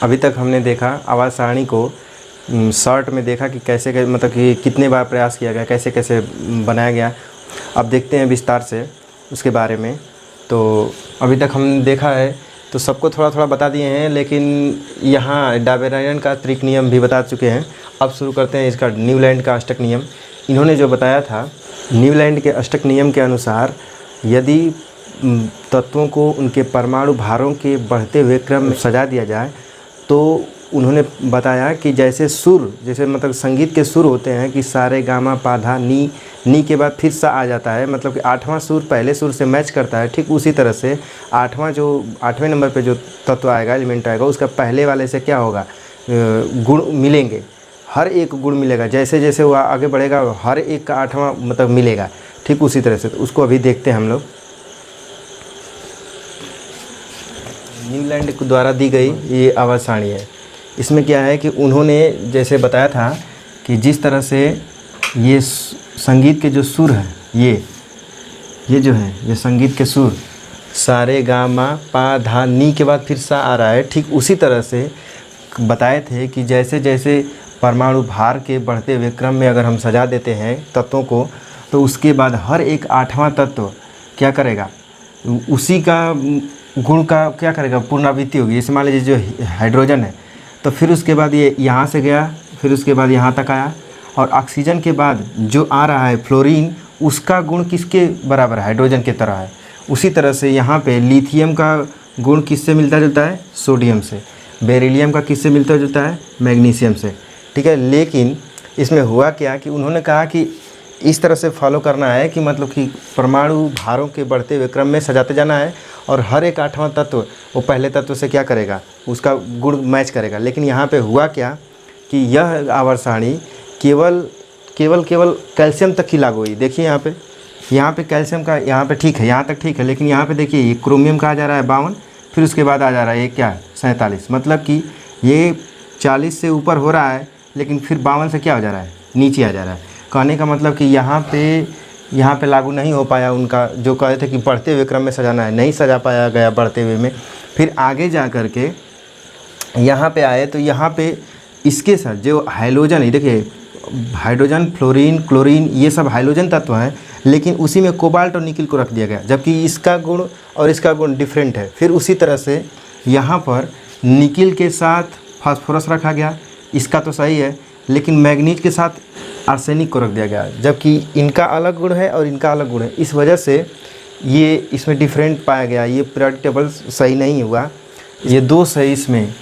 अभी तक हमने देखा आवाज़ सारणी को शॉर्ट में देखा कि कैसे मतलब कि कितने बार प्रयास किया गया, कैसे कैसे बनाया गया। अब देखते हैं विस्तार से उसके बारे में। तो अभी तक हमने देखा है तो सबको थोड़ा थोड़ा बता दिए हैं, लेकिन यहाँ डाबेरायन का त्रिक नियम भी बता चुके हैं। अब शुरू करते हैं इसका न्यूलैंड का अष्टक नियम। इन्होंने जो बताया था, न्यूलैंड के अष्टक नियम के अनुसार यदि तत्वों को उनके परमाणु भारों के बढ़ते हुए क्रम में सजा दिया जाए तो उन्होंने बताया कि जैसे सुर, जैसे मतलब संगीत के सुर होते हैं कि सारे गामा पा धा नी के बाद फिर सा आ जाता है, मतलब कि 8वां सुर पहले सुर से मैच करता है। ठीक उसी तरह से 8वें नंबर पे जो तत्व आएगा, एलिमेंट आएगा, उसका पहले वाले से क्या होगा, गुण मिलेंगे, हर एक गुण मिलेगा। जैसे जैसे वो आगे बढ़ेगा हर एक का 8वां मतलब मिलेगा। ठीक उसी तरह से तो उसको अभी देखते हैं हम लोग। न्यूलैंड द्वारा दी गई ये आवाज़ सारणी है। इसमें क्या है कि उन्होंने जैसे बताया था कि जिस तरह से ये संगीत के जो सुर हैं, ये जो है ये संगीत के सुर सारे गा मा पा धा नी के बाद फिर सा आ रहा है। ठीक उसी तरह से बताए थे कि जैसे जैसे परमाणु भार के बढ़ते हुए क्रम में अगर हम सजा देते हैं तत्वों को, तो उसके बाद हर एक 8वां तत्व क्या करेगा, उसी का गुण का क्या करेगा, पुनरावृत्ति होगी। जैसे मान लीजिए जो हाइड्रोजन है तो फिर उसके बाद ये यहाँ से गया, फिर उसके बाद यहाँ तक आया, और ऑक्सीजन के बाद जो आ रहा है फ्लोरीन, उसका गुण किसके बराबर है, हाइड्रोजन के तरह है। उसी तरह से यहाँ पे लिथियम का गुण किससे मिलता जुलता है, सोडियम से। बेरिलियम का किससे मिलता जुलता है, मैग्नीशियम से। ठीक है, लेकिन इसमें हुआ क्या कि उन्होंने कहा कि इस तरह से फॉलो करना है कि मतलब कि परमाणु भारों के बढ़ते हुए क्रम में सजाते जाना है, और हर एक 8वां तत्व वो पहले तत्व से क्या करेगा, उसका गुण मैच करेगा। लेकिन यहाँ पे हुआ क्या कि यह आवर्त सारणी केवल कैल्शियम तक ही लागू हुई। देखिए यहाँ पे कैल्शियम का यहाँ पे ठीक है, यहाँ तक ठीक है, लेकिन यहाँ पे देखिए ये क्रोमियम का आ जा रहा है 52, फिर उसके बाद आ जा रहा है ये क्या 47। मतलब कि ये 40 से ऊपर हो रहा है, लेकिन फिर 52 से क्या हो जा रहा है, नीचे आ जा रहा है। कहने का मतलब कि यहाँ पे लागू नहीं हो पाया उनका, जो कहे थे कि बढ़ते हुए क्रम में सजाना है, नहीं सजा पाया गया बढ़ते हुए में। फिर आगे जा कर के यहाँ पे आए तो यहाँ पे इसके साथ जो हाइड्रोजन है, देखिए हाइड्रोजन, फ्लोरीन, क्लोरीन, ये सब हाइड्रोजन तत्व हैं, लेकिन उसी में कोबाल्ट और निकिल को रख दिया गया, जबकि इसका गुण और इसका गुण डिफरेंट है। फिर उसी तरह से यहाँ पर निकिल के साथ फास्फोरस रखा गया, इसका तो सही है, लेकिन मैग्नीज के साथ आर्सेनिक को रख दिया गया, जबकि इनका अलग गुण है और इनका अलग गुण है। इस वजह से ये इसमें डिफरेंट पाया गया, ये पीरियोडिक टेबल सही नहीं हुआ। ये दोष है इसमें।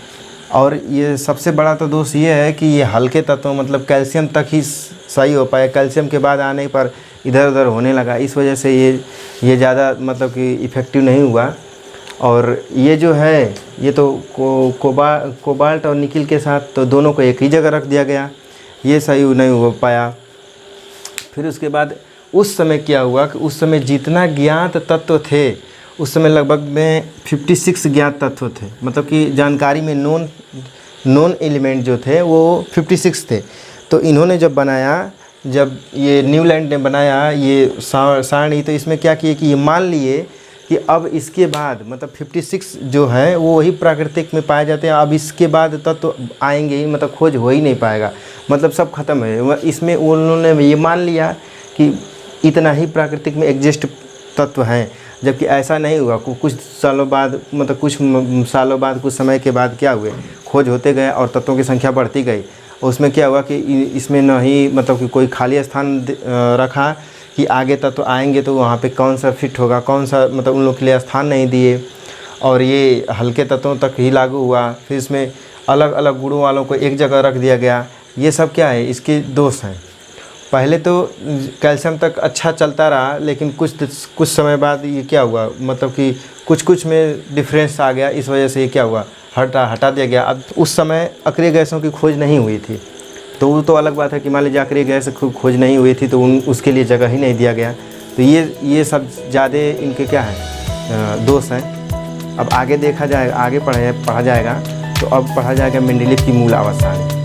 और ये सबसे बड़ा तो दोष ये है कि ये हल्के तत्व मतलब कैल्शियम तक ही सही हो पाया, कैल्शियम के बाद आने पर इधर उधर होने लगा। इस वजह से ये ज़्यादा मतलब कि इफ़ेक्टिव नहीं हुआ। और ये जो है ये तो कोबाल्ट और निकिल के साथ तो दोनों को एक ही जगह रख दिया गया, ये सही नहीं हो पाया। फिर उसके बाद उस समय क्या हुआ कि उस समय जितना ज्ञात तत्व थे, उस समय लगभग में 56 ज्ञात तत्व थे, मतलब कि जानकारी में नॉन एलिमेंट जो थे वो 56 थे। तो इन्होंने जब बनाया, जब ये न्यूलैंड ने बनाया ये सारणी, तो इसमें क्या किए कि ये मान लिए कि अब इसके बाद मतलब 56 जो है वो वही प्राकृतिक में पाए जाते हैं, अब इसके बाद तत्व आएंगे ही, मतलब खोज हो ही नहीं पाएगा, मतलब सब खत्म है। इसमें उन्होंने ये मान लिया कि इतना ही प्राकृतिक में एग्जिस्ट तत्व हैं, जबकि ऐसा नहीं हुआ। कुछ सालों बाद मतलब कुछ समय के बाद क्या हुए, खोज होते गए और तत्वों की संख्या बढ़ती गई। उसमें क्या हुआ कि इसमें न ही मतलब कि कोई खाली स्थान रखा कि आगे तत्व आएंगे तो वहाँ पे कौन सा फिट होगा, कौन सा मतलब उन लोग के लिए स्थान नहीं दिए, और ये हल्के तत्वों तक ही लागू हुआ। फिर इसमें अलग अलग गुणों वालों को एक जगह रख दिया गया। ये सब क्या है, इसके दोष हैं। पहले तो कैल्शियम तक अच्छा चलता रहा, लेकिन कुछ समय बाद ये क्या हुआ, मतलब कि कुछ में डिफरेंस आ गया। इस वजह से ये क्या हुआ, हटा दिया गया। अब उस समय अक्रिय गैसों की खोज नहीं हुई थी, तो वो तो अलग बात है कि मान लीजिए अक्रिय गैस खोज नहीं हुई थी तो उसके लिए जगह ही नहीं दिया गया। तो ये सब ज़्यादा इनके क्या है, दोष हैं। अब आगे देखा जाएगा, आगे पढ़ा जाएगा। तो अब पढ़ा जाएगा मेंडेलीव की मूल आवाज़ सारणी।